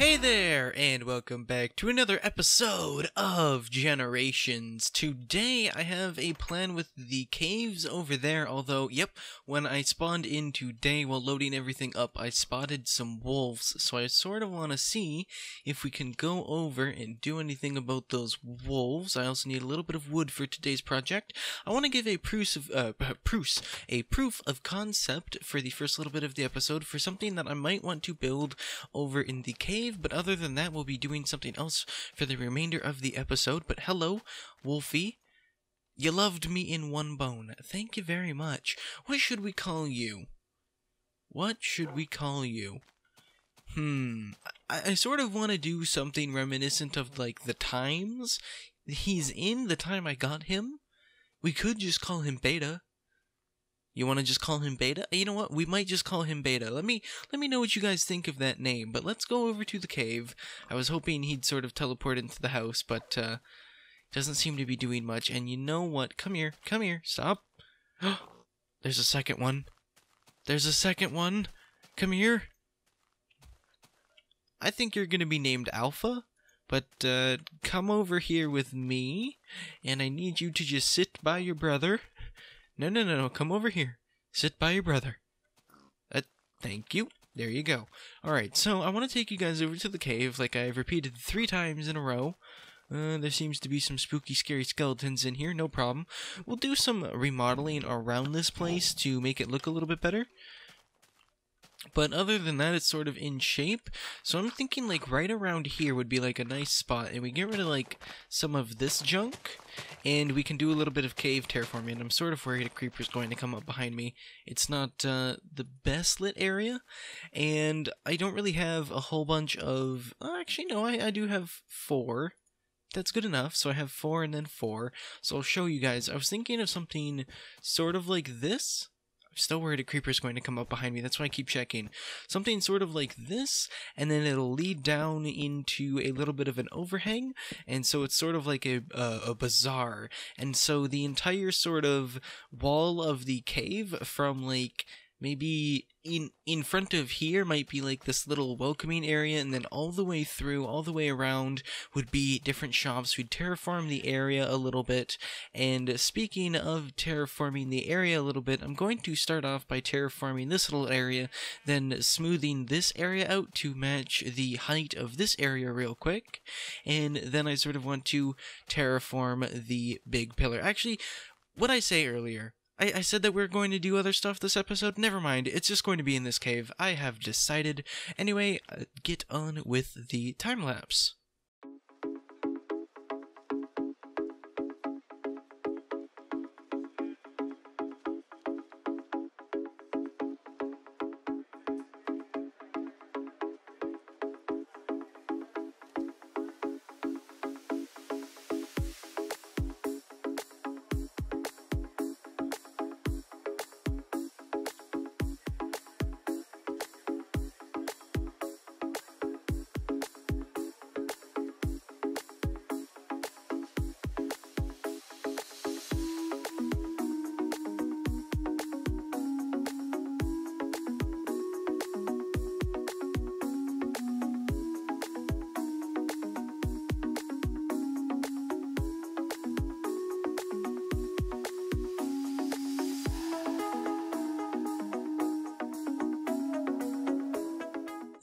Hey there, and welcome back to another episode of Generations. Today, I have a plan with the caves over there, although, yep, when I spawned in today while loading everything up, I spotted some wolves, so I sort of want to see if we can go over and do anything about those wolves. I also need a little bit of wood for today's project. I want to give a proof of concept for the first little bit of the episode for something that I might want to build over in the cave. But other than that, we'll be doing something else for the remainder of the episode. But hello, Wolfie. You loved me in one bone. Thank you very much. What should we call you? What should we call you? I sort of want to do something reminiscent of, like, the times he's in, the time I got him. We could just call him Beta. You want to just call him Beta? You know what? We might just call him Beta. Let me know what you guys think of that name. But let's go over to the cave. I was hoping he'd sort of teleport into the house, but doesn't seem to be doing much. And you know what? Come here. Stop. There's a second one. Come here. I think you're going to be named Alpha. But come over here with me. And I need you to just sit by your brother. No, come over here. Sit by your brother. Thank you. There you go. Alright, so I want to take you guys over to the cave, like I've repeated 3 times in a row. There seems to be some spooky, scary skeletons in here, no problem. We'll do some remodeling around this place to make it look a little bit better. But other than that, it's sort of in shape. So I'm thinking like right around here would be like a nice spot. And we get rid of like some of this junk. And we can do a little bit of cave terraforming. I'm sort of worried a creeper's going to come up behind me. It's not the best lit area. And I don't really have a whole bunch of... actually, no, I do have 4. That's good enough. So I have 4 and then 4. So I'll show you guys. I was thinking of something sort of like this. I'm still worried a creeper's going to come up behind me. That's why I keep checking. Something sort of like this, and then it'll lead down into a little bit of an overhang, and so it's sort of like a bazaar. And so the entire sort of wall of the cave from like maybe in front of here might be like this little welcoming area, and then all the way through, all the way around would be different shops. We'd terraform the area a little bit, and speaking of terraforming the area a little bit, I'm going to start off by terraforming this little area, then smoothing this area out to match the height of this area real quick, and then I sort of want to terraform the big pillar. Actually, what I say earlier, I said that we're going to do other stuff this episode. Never mind, it's just going to be in this cave. I have decided. Anyway, get on with the time-lapse.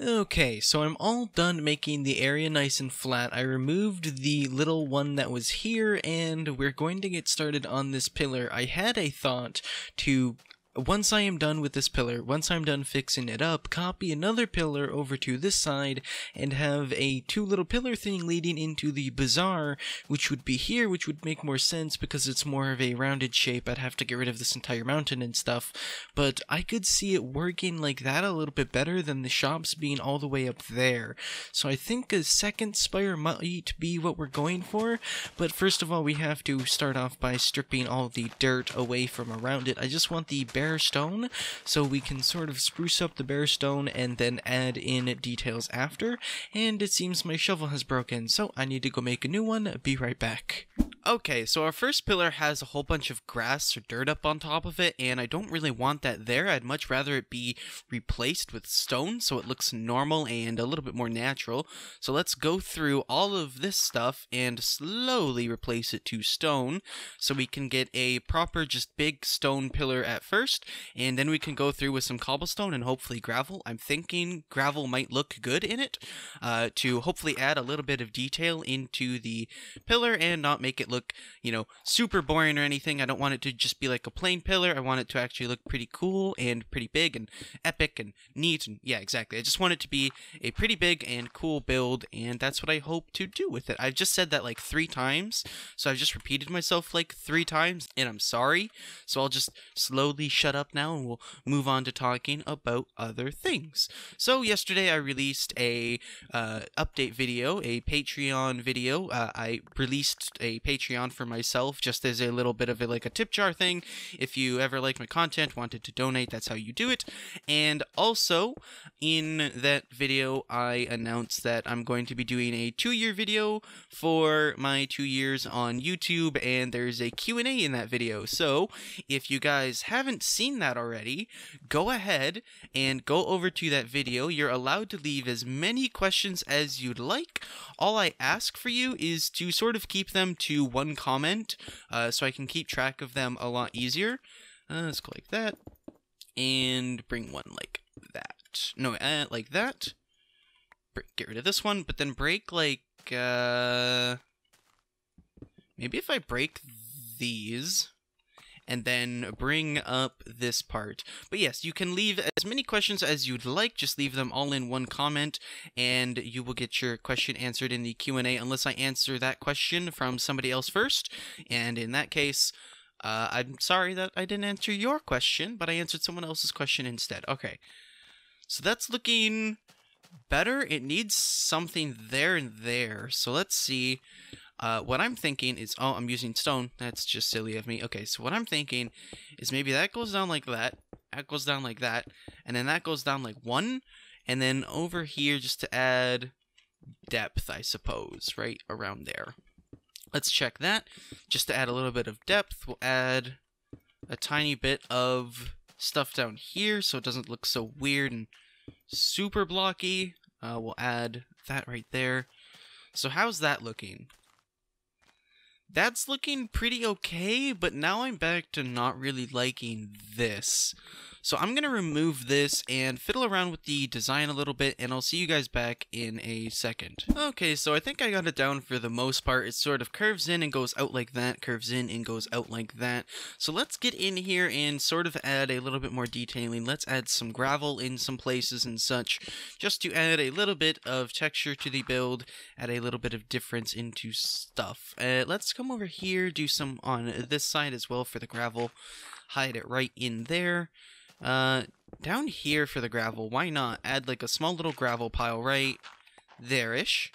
Okay, so I'm all done making the area nice and flat. I removed the little one that was here, and we're going to get started on this pillar. I had a thought to... once I am done with this pillar, once I'm done fixing it up, copy another pillar over to this side and have a 2 little pillar thing leading into the bazaar, which would be here, which would make more sense because it's more of a rounded shape. I'd have to get rid of this entire mountain and stuff, but I could see it working like that a little bit better than the shops being all the way up there. So I think a second spire might be what we're going for, but first of all we have to start off by stripping all the dirt away from around it. I just want the bare bare stone, so we can sort of spruce up the bare stone and then add in details after. And it seems my shovel has broken, so I need to go make a new one. Be right back. Okay, so our first pillar has a whole bunch of grass or dirt up on top of it, and I don't really want that there. I'd much rather it be replaced with stone so it looks normal and a little bit more natural. So let's go through all of this stuff and slowly replace it to stone so we can get a proper just big stone pillar at first, and then we can go through with some cobblestone and hopefully gravel. I'm thinking gravel might look good in it to hopefully add a little bit of detail into the pillar and not make it look, you know, super boring or anything. I don't want it to just be like a plain pillar. I want it to actually look pretty cool and pretty big and epic and neat, and yeah, exactly. I just want it to be a pretty big and cool build, and that's what I hope to do with it. I've just said that like 3 times, so I've just repeated myself like 3 times, and I'm sorry. So I'll just slowly shut up now and we'll move on to talking about other things. So yesterday I released a update video, a Patreon video. I released a Patreon for myself just as a little bit of like a tip jar thing. If you ever like my content, wanted to donate, that's how you do it. And also in that video I announced that I'm going to be doing a 2-year video for my 2 years on YouTube, and there's a Q&A in that video. So if you guys haven't seen that already, go ahead and go over to that video. You're allowed to leave as many questions as you'd like. All I ask for you is to sort of keep them to 1 comment, so I can keep track of them a lot easier. Let's go like that, and bring one like that. No, like that. Get rid of this one, but then break like, maybe if I break these, and then bring up this part. But yes, you can leave as many questions as you'd like. Just leave them all in 1 comment, and you will get your question answered in the Q&A, unless I answer that question from somebody else first. And in that case, I'm sorry that I didn't answer your question, but I answered someone else's question instead. Okay, so that's looking better. It needs something there and there. So let's see. What I'm thinking is, oh, I'm using stone. That's just silly of me. Okay, so what I'm thinking is maybe that goes down like that, that goes down like that, and then that goes down like 1, and then over here just to add depth, I suppose, right around there. Let's check that. Just to add a little bit of depth, we'll add a tiny bit of stuff down here so it doesn't look so weird and super blocky. We'll add that right there. So how's that looking? That's looking pretty okay, but now I'm back to not really liking this. So I'm going to remove this and fiddle around with the design a little bit, and I'll see you guys back in a second. Okay, so I think I got it down for the most part. It sort of curves in and goes out like that, curves in and goes out like that. So let's get in here and sort of add a little bit more detailing. Let's add some gravel in some places and such, just to add a little bit of texture to the build, add a little bit of difference into stuff. Let's come over here, do some on this side as well for the gravel. Hide it right in there. Down here for the gravel, why not add like a small little gravel pile right there-ish.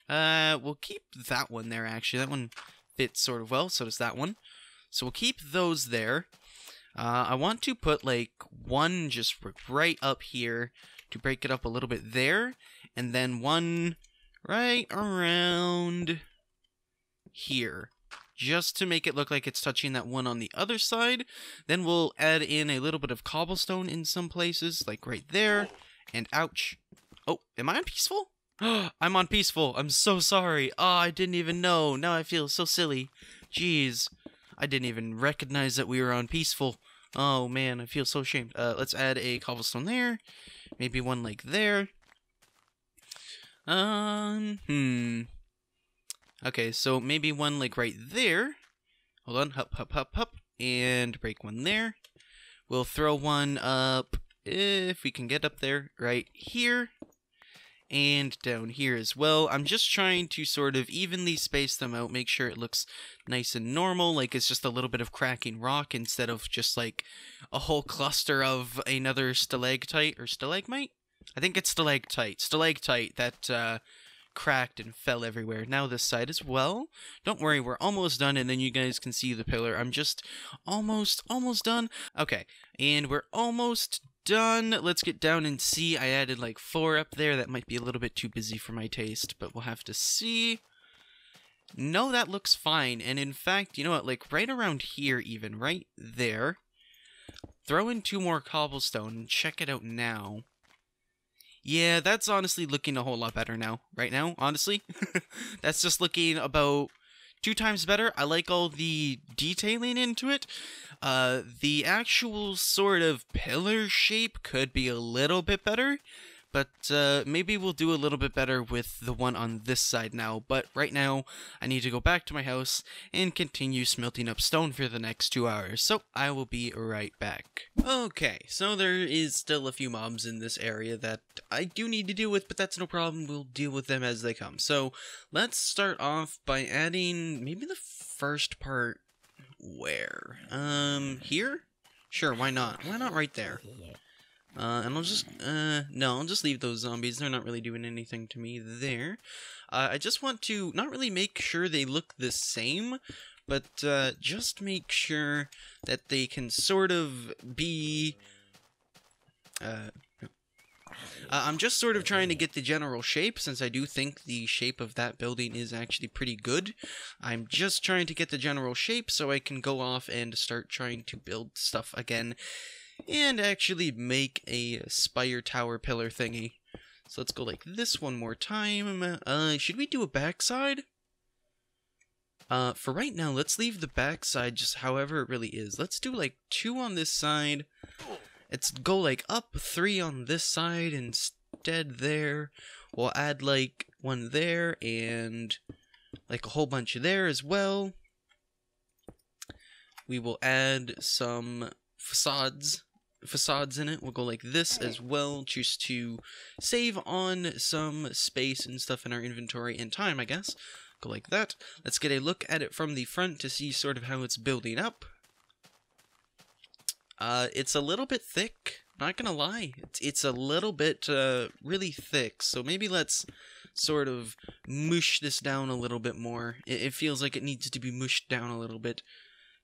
We'll keep that one there, actually. That one fits sort of well, so does that one. So we'll keep those there. I want to put like one just right up here to break it up a little bit there, and then one right around here, just to make it look like it's touching that one on the other side. Then we'll add in a little bit of cobblestone in some places, like right there, and ouch. Oh, am I on peaceful? I'm on peaceful. I'm so sorry. Oh, I didn't even know. Now I feel so silly. Jeez. I didn't even recognize that we were on peaceful. Oh man, I feel so ashamed. Let's add a cobblestone there. Maybe one like there. Okay, so maybe one like right there. Hold on, hup, hup, hup, hup, and break one there. We'll throw one up, if we can get up there, right here. And down here as well. I'm just trying to sort of evenly space them out, make sure it looks nice and normal, like it's just a little bit of cracking rock instead of just like a whole cluster of another stalactite or stalagmite? I think it's stalactite. Stalactite that cracked and fell everywhere. Now this side as well. Don't worry, we're almost done, and then you guys can see the pillar. I'm just almost done. Okay, and we're almost done. Let's get down and see. I added like 4 up there. That might be a little bit too busy for my taste, but we'll have to see. No, that looks fine. And in fact, you know what, like right around here even, right there, throw in 2 more cobblestone and check it out now. Yeah, that's honestly looking a whole lot better now. Right now, honestly. That's just looking about 2 times better. I like all the detailing into it. The actual sort of pillar shape could be a little bit better. But maybe we'll do a little bit better with the one on this side now. But right now, I need to go back to my house and continue smelting up stone for the next 2 hours. So I will be right back. Okay, so there is still a few mobs in this area that I do need to deal with, but that's no problem. We'll deal with them as they come. So let's start off by adding maybe the first part. Where? Here? Sure, why not? Why not right there? And I'll just, no, I'll just leave those zombies. They're not really doing anything to me there. I just want to not really make sure they look the same, but, just make sure that they can sort of be, I'm just sort of trying to get the general shape, since I do think the shape of that building is actually pretty good. I'm just trying to get the general shape so I can go off and start trying to build stuff again. And actually make a spire tower pillar thingy. So let's go like this one more time. Should we do a backside? For right now, let's leave the backside just however it really is. Let's do like 2 on this side. Let's go like up 3 on this side instead there. We'll add like 1 there and like a whole bunch there as well. We will add some facades in it. We'll go like this as well, just to save on some space and stuff in our inventory and time, I guess. Go like that. Let's get a look at it from the front to see sort of how it's building up. It's a little bit thick, not gonna lie. It's a little bit really thick, so maybe let's sort of mush this down a little bit more. It feels like it needs to be mushed down a little bit.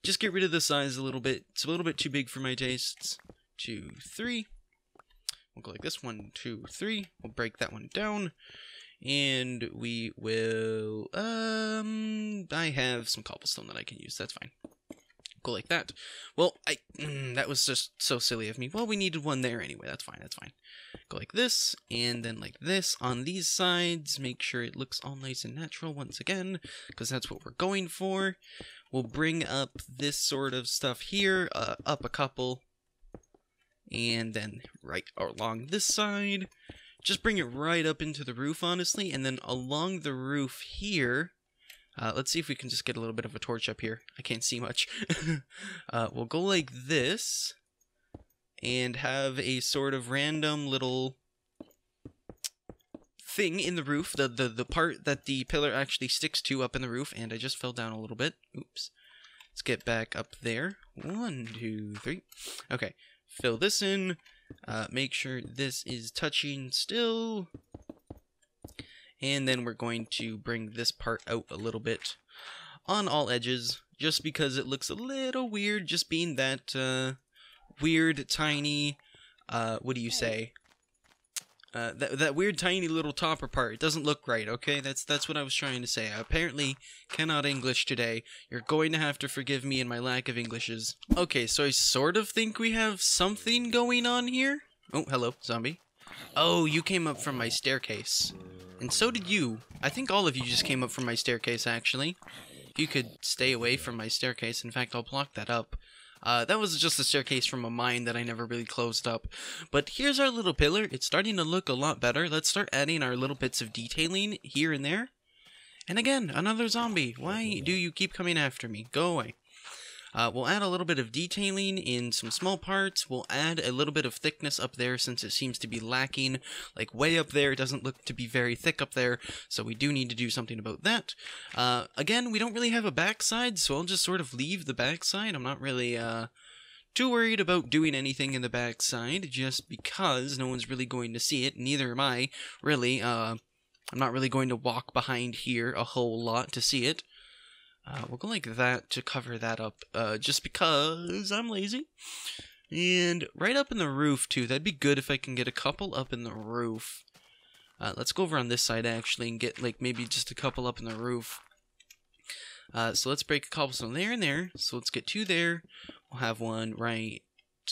Just get rid of the size a little bit. It's a little bit too big for my tastes. 2, 3. We'll go like this. 1, 2, 3. We'll break that one down. And we will, I have some cobblestone that I can use. That's fine. Go like that. Well, that was just so silly of me. Well, we needed 1 there anyway. That's fine. That's fine. Go like this, and then like this on these sides. Make sure it looks all nice and natural once again, because that's what we're going for. We'll bring up this sort of stuff here, up a couple, and then right along this side. Just bring it right up into the roof, honestly, and then along the roof here. Let's see if we can just get a little bit of a torch up here. I can't see much. We'll go like this, and have a sort of random little thing in the roof, the part that the pillar actually sticks to up in the roof, and I just fell down a little bit. Oops. Let's get back up there. 1, 2, 3. Okay, fill this in. Make sure this is touching still. And then we're going to bring this part out a little bit on all edges, just because it looks a little weird, just being that weird, tiny, what do you say? That weird tiny little topper part. It doesn't look right, okay? That's what I was trying to say. I apparently cannot English today. You're going to have to forgive me and my lack of Englishes. Okay, so I sort of think we have something going on here. Oh, hello, zombie. Oh, you came up from my staircase. And so did you. I think all of you just came up from my staircase, actually. If you could stay away from my staircase. In fact, I'll block that up. That was just a staircase from a mine that I never really closed up. But here's our little pillar. It's starting to look a lot better. Let's start adding our little bits of detailing here and there. And again, another zombie. Why do you keep coming after me? Go away. We'll add a little bit of detailing in some small parts. We'll add a little bit of thickness up there since it seems to be lacking, like way up there. It doesn't look to be very thick up there, so we do need to do something about that. Again, we don't really have a backside, so I'll just sort of leave the backside. I'm not really too worried about doing anything in the backside, just because no one's really going to see it. Neither am I, really. I'm not really going to walk behind here a whole lot to see it. We'll go like that to cover that up, just because I'm lazy. And right up in the roof, too. That'd be good if I can get a couple up in the roof. Let's go over on this side, actually, and get, like, maybe just a couple up in the roof. So let's break a cobblestone there and there. So let's get 2 there. We'll have one right,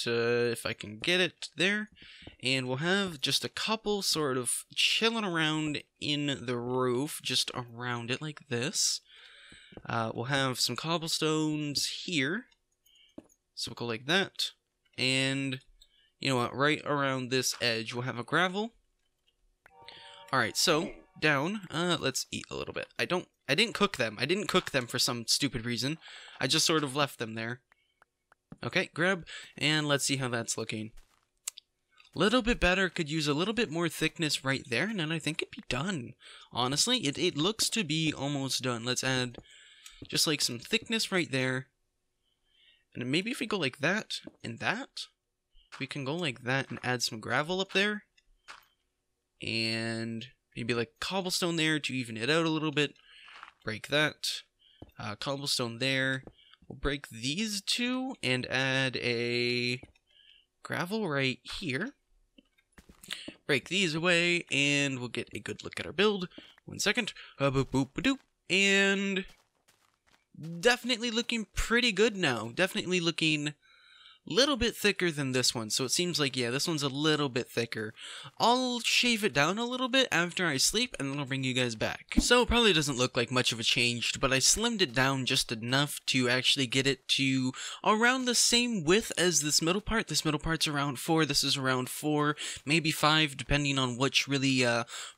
if I can get it, there. And we'll have just a couple sort of chilling around in the roof, just around it like this. We'll have some cobblestones here. So we'll go like that. And, you know what, right around this edge, we'll have a gravel. Alright, so, down, let's eat a little bit. I didn't cook them. I didn't cook them for some stupid reason. I just sort of left them there. Okay, grab, and let's see how that's looking. Little bit better, could use a little bit more thickness right there, and then I think it'd be done. Honestly, it looks to be almost done. Let's add just like some thickness right there. And maybe if we go like that and that, we can go like that and add some gravel up there. And maybe like cobblestone there to even it out a little bit. Break that. Cobblestone there. We'll break these 2 and add a gravel right here. Break these away, and we'll get a good look at our build. 1 second. Boop, boop, doop. And definitely looking pretty good now. Definitely looking a little bit thicker than this one. So it seems like, yeah, this one's a little bit thicker. I'll shave it down a little bit after I sleep, and then I'll bring you guys back. So it probably doesn't look like much of a change, but I slimmed it down just enough to actually get it to around the same width as this middle part. This middle part's around 4, this is around 4, maybe 5, depending on which really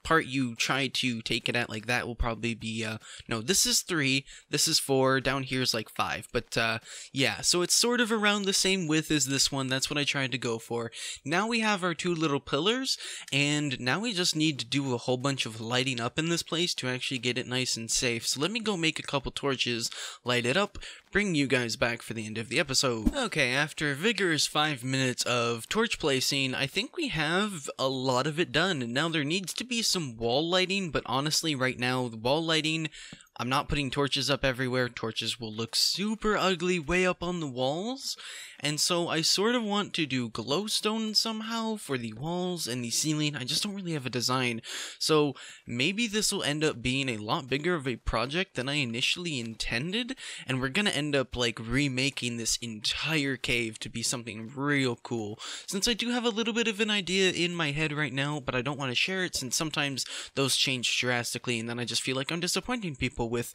part you try to take it at. Like that will probably be, no, this is 3, this is 4, down here is like 5. But yeah, so it's sort of around the same width as this one. That's what I tried to go for. Now we have our 2 little pillars, and now we just need to do a whole bunch of lighting up in this place to actually get it nice and safe. So let me go make a couple torches, light it up, bring you guys back for the end of the episode. Okay, after a vigorous 5 minutes of torch placing, I think we have a lot of it done. And now there needs to be some wall lighting, but honestly right now, the wall lighting, I'm not putting torches up everywhere. Torches will look super ugly way up on the walls. And so I sort of want to do glowstone somehow for the walls and the ceiling. I just don't really have a design. So maybe this will end up being a lot bigger of a project than I initially intended. And we're gonna end up like remaking this entire cave to be something real cool. Since I do have a little bit of an idea in my head right now, but I don't want to share it since sometimes those change drastically and then I just feel like I'm disappointing people with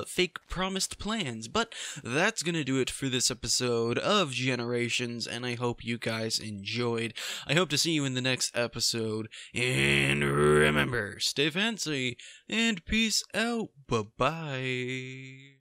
fake promised plans. But that's gonna do it for this episode of Generations, and I hope you guys enjoyed. I hope to see you in the next episode, and remember, stay fancy, and peace out, bye-bye.